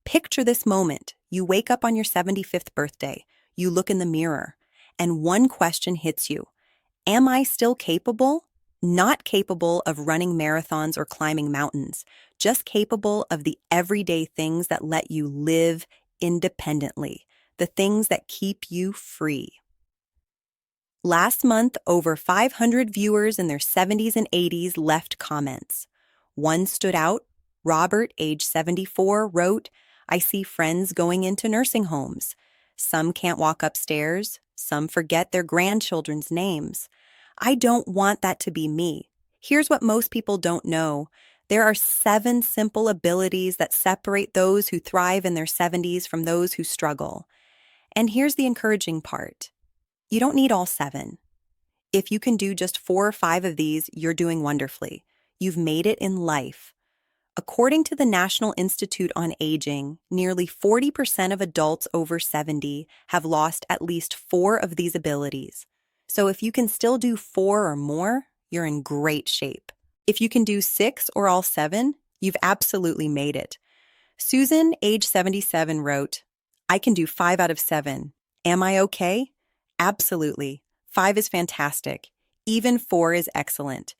Picture this moment. You wake up on your 75th birthday, you look in the mirror, and one question hits you. Am I still capable? Not capable of running marathons or climbing mountains, just capable of the everyday things that let you live independently, the things that keep you free. Last month, over 500 viewers in their 70s and 80s left comments. One stood out. Robert, age 74, wrote, "I see friends going into nursing homes. Some can't walk upstairs. Some forget their grandchildren's names. I don't want that to be me. Here's what most people don't know. There are 7 simple abilities that separate those who thrive in their 70s from those who struggle. And here's the encouraging part. You don't need all 7. If you can do just 4 or 5 of these, you're doing wonderfully. You've made it in life. According to the National Institute on Aging, nearly 40% of adults over 70 have lost at least 4 of these abilities. So if you can still do 4 or more, you're in great shape. If you can do 6 or all 7, you've absolutely made it. Susan, age 77, wrote, "I can do 5 out of 7. Am I okay? Absolutely. 5 is fantastic. Even 4 is excellent.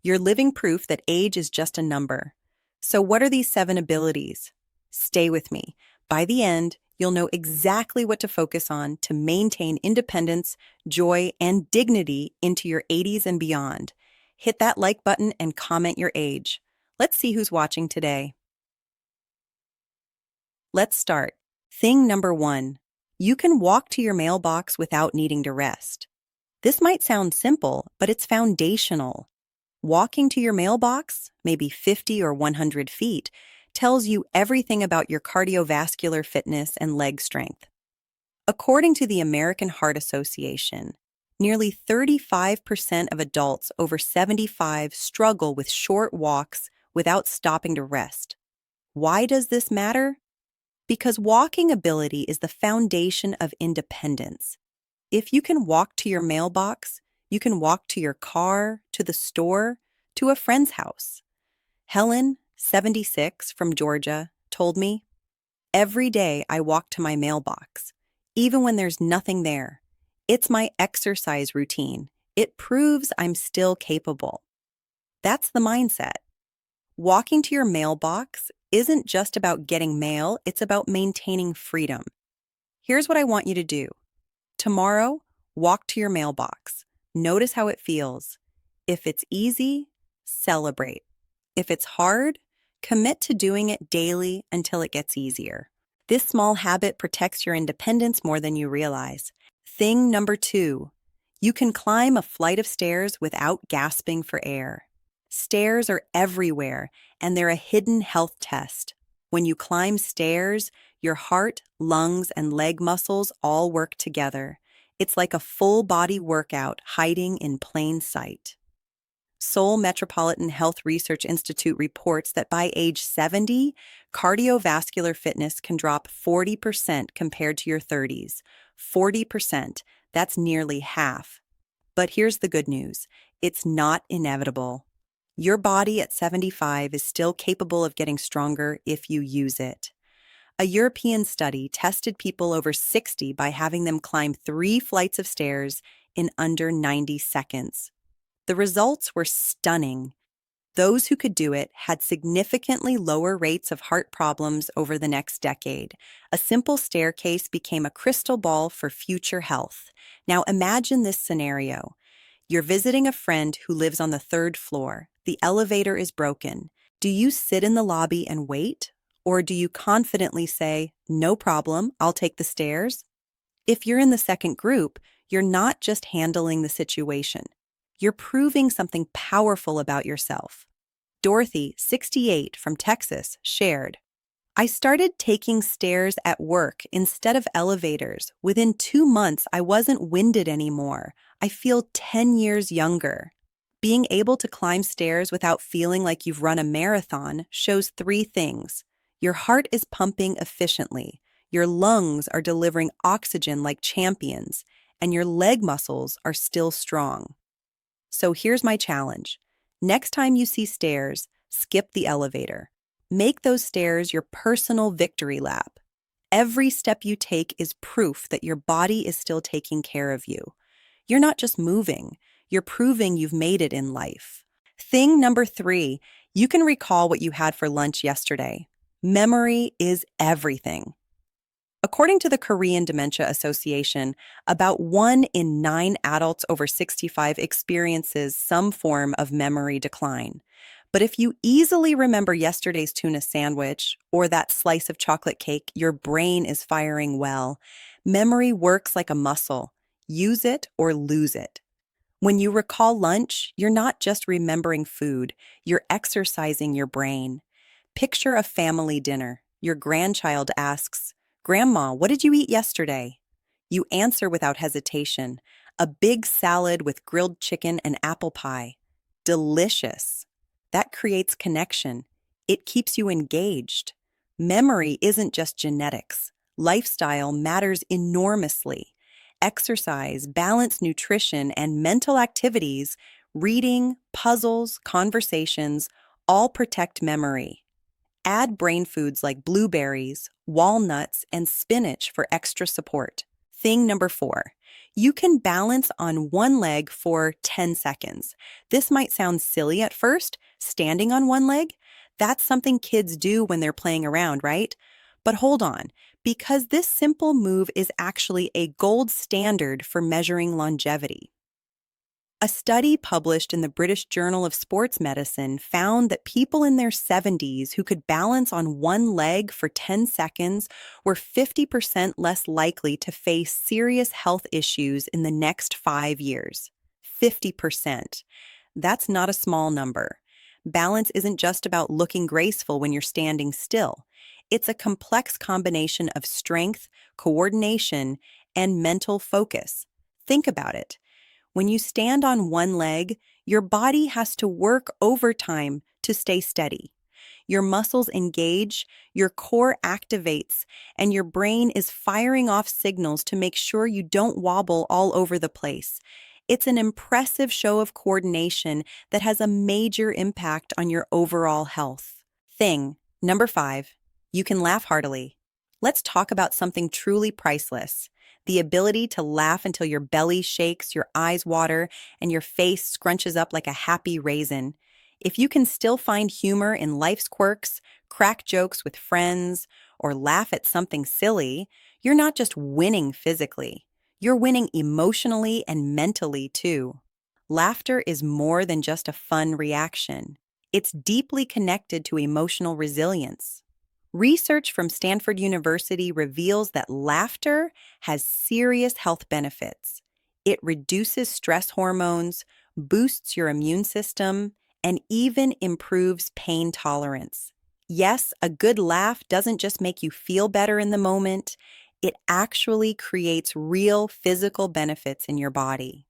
You're living proof that age is just a number. So what are these 7 abilities? Stay with me. By the end, you'll know exactly what to focus on to maintain independence, joy, and dignity into your 80s and beyond. Hit that like button and comment your age. Let's see who's watching today. Let's start. Thing number 1. You can walk to your mailbox without needing to rest. This might sound simple, but it's foundational. Walking to your mailbox, maybe 50 or 100 feet, tells you everything about your cardiovascular fitness and leg strength. According to the American Heart Association, nearly 35% of adults over 75 struggle with short walks without stopping to rest. Why does this matter? Because walking ability is the foundation of independence. If you can walk to your mailbox, you can walk to your car, to the store, to a friend's house. Helen, 76, from Georgia, told me, "Every day I walk to my mailbox, even when there's nothing there. It's my exercise routine. It proves I'm still capable." That's the mindset. Walking to your mailbox isn't just about getting mail, it's about maintaining freedom. Here's what I want you to do. Tomorrow, walk to your mailbox. Notice how it feels. If it's easy, celebrate. If it's hard, commit to doing it daily until it gets easier. This small habit protects your independence more than you realize. Thing number 2. You can climb a flight of stairs without gasping for air. Stairs are everywhere, and they're a hidden health test. When you climb stairs, your heart, lungs, and leg muscles all work together. It's like a full-body workout hiding in plain sight. Seoul Metropolitan Health Research Institute reports that by age 70, cardiovascular fitness can drop 40% compared to your 30s. 40%, that's nearly half. But here's the good news. It's not inevitable. Your body at 75 is still capable of getting stronger if you use it. A European study tested people over 60 by having them climb 3 flights of stairs in under 90 seconds. The results were stunning. Those who could do it had significantly lower rates of heart problems over the next decade. A simple staircase became a crystal ball for future health. Now imagine this scenario. You're visiting a friend who lives on the 3rd floor. The elevator is broken. Do you sit in the lobby and wait? Or do you confidently say, "No problem, I'll take the stairs"? If you're in the second group, you're not just handling the situation. You're proving something powerful about yourself. Dorothy, 68, from Texas, shared, "I started taking stairs at work instead of elevators. Within 2 months, I wasn't winded anymore. I feel 10 years younger." Being able to climb stairs without feeling like you've run a marathon shows 3 things. Your heart is pumping efficiently, your lungs are delivering oxygen like champions, and your leg muscles are still strong. So here's my challenge. Next time you see stairs, skip the elevator. Make those stairs your personal victory lap. Every step you take is proof that your body is still taking care of you. You're not just moving, you're proving you've made it in life. Thing number 3, you can recall what you had for lunch yesterday. Memory is everything. According to the Korean Dementia Association, about 1 in 9 adults over 65 experiences some form of memory decline. But if you easily remember yesterday's tuna sandwich or that slice of chocolate cake, your brain is firing well. Memory works like a muscle. Use it or lose it. When you recall lunch, you're not just remembering food, you're exercising your brain. Picture a family dinner. Your grandchild asks, "Grandma, what did you eat yesterday?" You answer without hesitation, "A big salad with grilled chicken and apple pie." Delicious. That creates connection. It keeps you engaged. Memory isn't just genetics. Lifestyle matters enormously. Exercise, balanced nutrition, and mental activities, reading, puzzles, conversations, all protect memory. Add brain foods like blueberries, walnuts, and spinach for extra support. Thing number 4, you can balance on one leg for 10 seconds. This might sound silly at first, standing on one leg. That's something kids do when they're playing around, right? But hold on, because this simple move is actually a gold standard for measuring longevity. A study published in the British Journal of Sports Medicine found that people in their 70s who could balance on one leg for 10 seconds were 50% less likely to face serious health issues in the next 5 years. 50%. That's not a small number. Balance isn't just about looking graceful when you're standing still. It's a complex combination of strength, coordination, and mental focus. Think about it. When you stand on one leg, your body has to work overtime to stay steady. Your muscles engage, your core activates, and your brain is firing off signals to make sure you don't wobble all over the place. It's an impressive show of coordination that has a major impact on your overall health. Thing number 5, you can laugh heartily. Let's talk about something truly priceless. The ability to laugh until your belly shakes, your eyes water, and your face scrunches up like a happy raisin. If you can still find humor in life's quirks, crack jokes with friends, or laugh at something silly, you're not just winning physically. You're winning emotionally and mentally too. Laughter is more than just a fun reaction. It's deeply connected to emotional resilience. Research from Stanford University reveals that laughter has serious health benefits. It reduces stress hormones, boosts your immune system, and even improves pain tolerance. Yes, a good laugh doesn't just make you feel better in the moment, it actually creates real physical benefits in your body.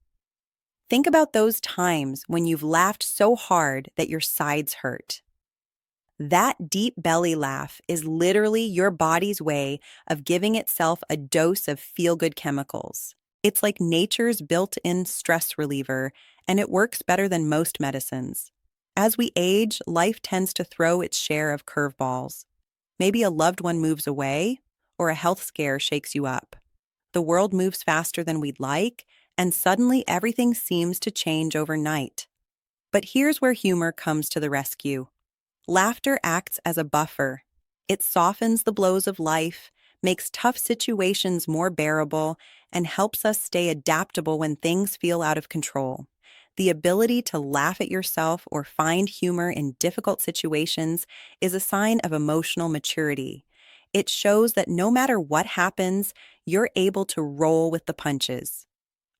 Think about those times when you've laughed so hard that your sides hurt. That deep belly laugh is literally your body's way of giving itself a dose of feel-good chemicals. It's like nature's built-in stress reliever, and it works better than most medicines. As we age, life tends to throw its share of curveballs. Maybe a loved one moves away, or a health scare shakes you up. The world moves faster than we'd like, and suddenly everything seems to change overnight. But here's where humor comes to the rescue. Laughter acts as a buffer. It softens the blows of life, makes tough situations more bearable, and helps us stay adaptable when things feel out of control. The ability to laugh at yourself or find humor in difficult situations is a sign of emotional maturity. It shows that no matter what happens, you're able to roll with the punches.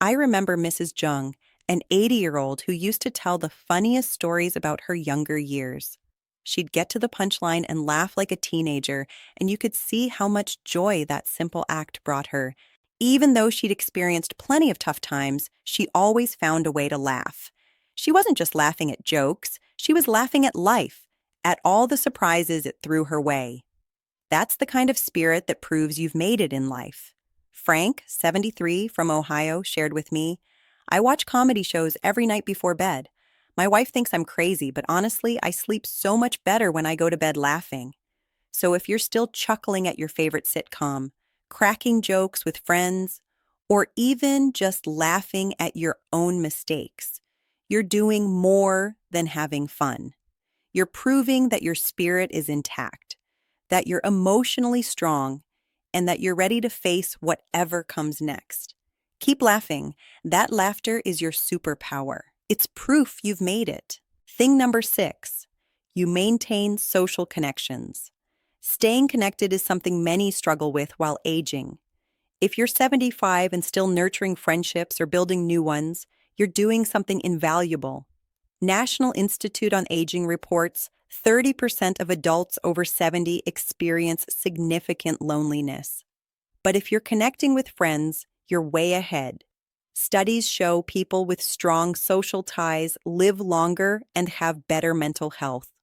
I remember Mrs. Jung, an 80-year-old who used to tell the funniest stories about her younger years. She'd get to the punchline and laugh like a teenager, and you could see how much joy that simple act brought her. Even though she'd experienced plenty of tough times, she always found a way to laugh. She wasn't just laughing at jokes, she was laughing at life, at all the surprises it threw her way. That's the kind of spirit that proves you've made it in life. Frank, 73, from Ohio, shared with me, "I watch comedy shows every night before bed. My wife thinks I'm crazy, but honestly, I sleep so much better when I go to bed laughing. So if you're still chuckling at your favorite sitcom, cracking jokes with friends, or even just laughing at your own mistakes, you're doing more than having fun. You're proving that your spirit is intact, that you're emotionally strong, and that you're ready to face whatever comes next. Keep laughing. That laughter is your superpower. It's proof you've made it. Thing number 6, you maintain social connections. Staying connected is something many struggle with while aging. If you're 75 and still nurturing friendships or building new ones, you're doing something invaluable. National Institute on Aging reports 30% of adults over 70 experience significant loneliness. But if you're connecting with friends, you're way ahead. Studies show people with strong social ties live longer and have better mental health.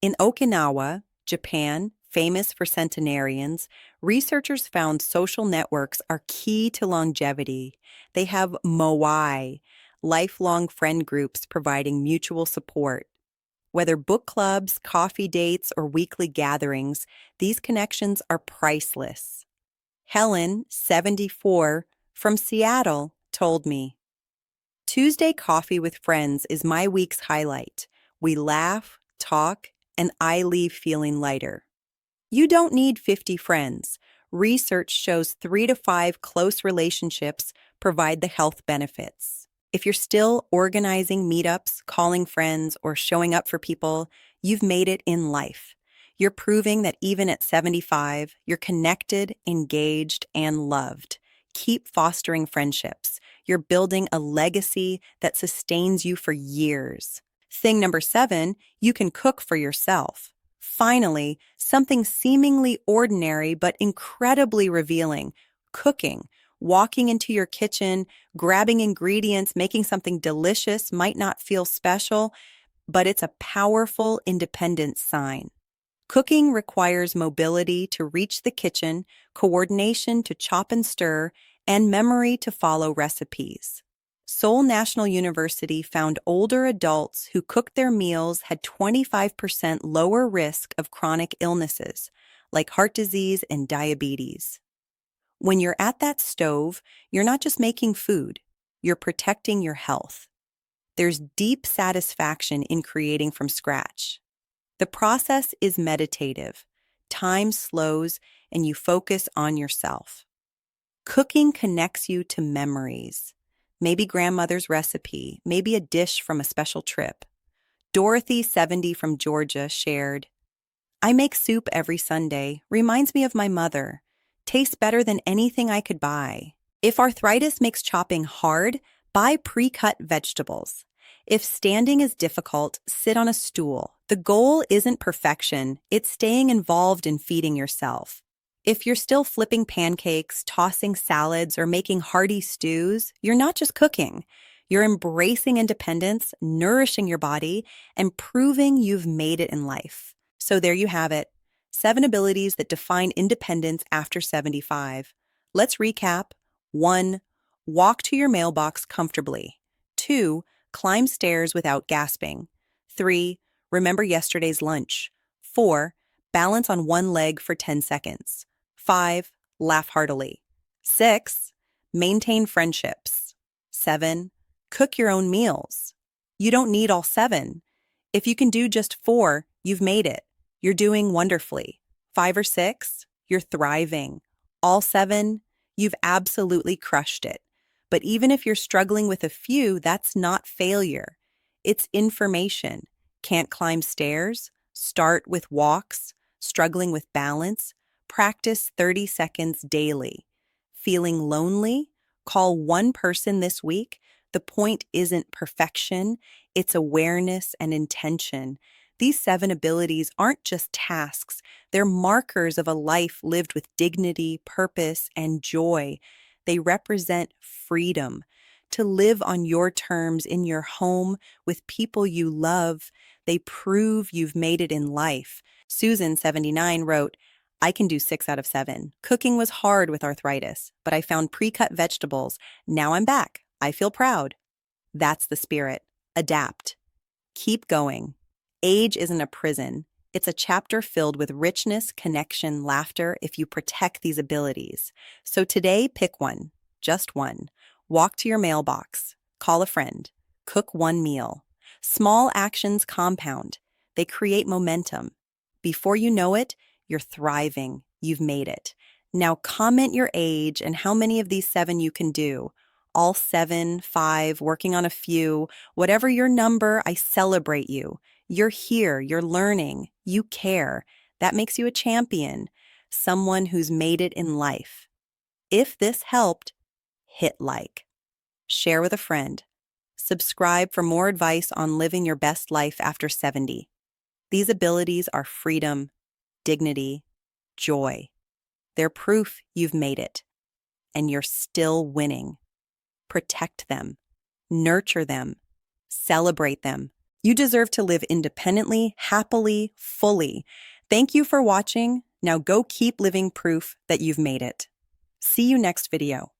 In Okinawa, Japan, famous for centenarians, researchers found social networks are key to longevity. They have moai, lifelong friend groups providing mutual support. Whether book clubs, coffee dates, or weekly gatherings, these connections are priceless. Helen, 74, from Seattle, told me, Tuesday coffee with friends is my week's highlight. We laugh, talk, and I leave feeling lighter. You don't need 50 friends. Research shows 3 to 5 close relationships provide the health benefits. If you're still organizing meetups, calling friends, or showing up for people, you've made it in life. You're proving that even at 75, you're connected, engaged, and loved. Keep fostering friendships. You're building a legacy that sustains you for years. Thing number 7, you can cook for yourself. Finally, something seemingly ordinary but incredibly revealing, cooking. Walking into your kitchen, grabbing ingredients, making something delicious might not feel special, but it's a powerful independence sign. Cooking requires mobility to reach the kitchen, coordination to chop and stir, and memory to follow recipes. Seoul National University found older adults who cooked their meals had 25% lower risk of chronic illnesses, like heart disease and diabetes. When you're at that stove, you're not just making food, you're protecting your health. There's deep satisfaction in creating from scratch. The process is meditative. Time slows and you focus on yourself. Cooking connects you to memories. Maybe grandmother's recipe, maybe a dish from a special trip. Dorothy, 70 from Georgia, shared, I make soup every Sunday, reminds me of my mother. Tastes better than anything I could buy. If arthritis makes chopping hard, buy pre-cut vegetables. If standing is difficult, sit on a stool. The goal isn't perfection, it's staying involved in feeding yourself. If you're still flipping pancakes, tossing salads, or making hearty stews, you're not just cooking. You're embracing independence, nourishing your body, and proving you've made it in life. So there you have it. 7 abilities that define independence after 75. Let's recap. 1. Walk to your mailbox comfortably. 2. Climb stairs without gasping. 3. Remember yesterday's lunch. 4. Balance on one leg for 10 seconds. 5. Laugh heartily. 6. Maintain friendships. 7. Cook your own meals. You don't need all 7. If you can do just 4, you've made it. You're doing wonderfully. 5 or 6, you're thriving. All 7, you've absolutely crushed it. But even if you're struggling with a few, that's not failure. It's information. Can't climb stairs? Start with walks. Struggling with balance? Practice 30 seconds daily. Feeling lonely? Call one person this week. The point isn't perfection, it's awareness and intention. These 7 abilities aren't just tasks, they're markers of a life lived with dignity, purpose, and joy. They represent freedom. To live on your terms in your home with people you love, they prove you've made it in life. Susan, 79, wrote, I can do 6 out of 7. Cooking was hard with arthritis, but I found pre-cut vegetables. Now I'm back. I feel proud. That's the spirit. Adapt. Keep going. Age isn't a prison. It's a chapter filled with richness, connection, laughter if you protect these abilities. So today, pick one, just one. Walk to your mailbox, call a friend, cook one meal. Small actions compound. They create momentum. Before you know it, you're thriving. You've made it. Now comment your age and how many of these 7 you can do. All 7, 5, working on a few. Whatever your number, I celebrate you. You're here, you're learning, you care. That makes you a champion, someone who's made it in life. If this helped, hit like. Share with a friend. Subscribe for more advice on living your best life after 70. These abilities are freedom, dignity, joy. They're proof you've made it, and you're still winning. Protect them, nurture them, celebrate them. You deserve to live independently, happily, fully. Thank you for watching. Now go keep living proof that you've made it. See you next video.